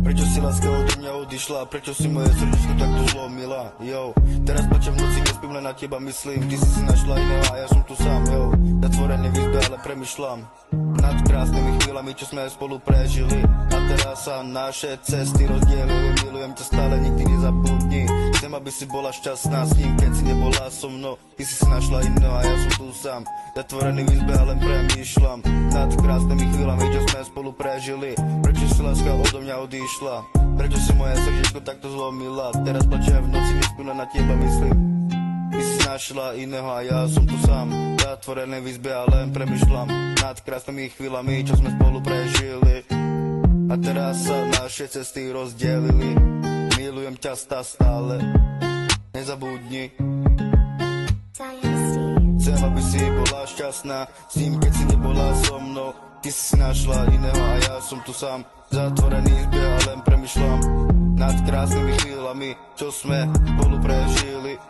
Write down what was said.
Prečo si láska odo mňa odišla? Prečo si moje srdiečko takto zlomila? Jo, teraz plačem v noci, nespím, len na teba myslím. Ty si našla iného a ja som tu sám, jo. Zatvorený v izbe, ale premyšľam nad krásnymi chvíľami, čo sme spolu prežili. A teraz sa naše cesty rozdielili. Milujem ťa stále, nikdy nezabudni. Chcem, aby si bola šťastná s ním, keď si nebola so mnou. Ty si našla iného a ja som tu sám. Zatvorený v izbe, ale premýšľam nad krásnymi chvíľami, čo sme spolu prežili. Prečo si láska odo mňa odišla? Prečo si moje srdiečko takto zlomila? Teraz plačem v noci, nespím, len na teba myslím. Ty si našla iného a ja som tu sám. Zatvorený v izbe, ale len premýšľam nad krásnymi chvíľami, čo sme spolu prežili. A teraz sa naše cesty rozdelili. Milujem ťa stále, nezabudni. Chcem, aby si bola šťastná s ním, keď si nebola so mnou. Ty si našla iného a ja som tu sám. Zatvorený izbe a len premyšľam nad krásnymi chvíľami, čo sme spolu prežili.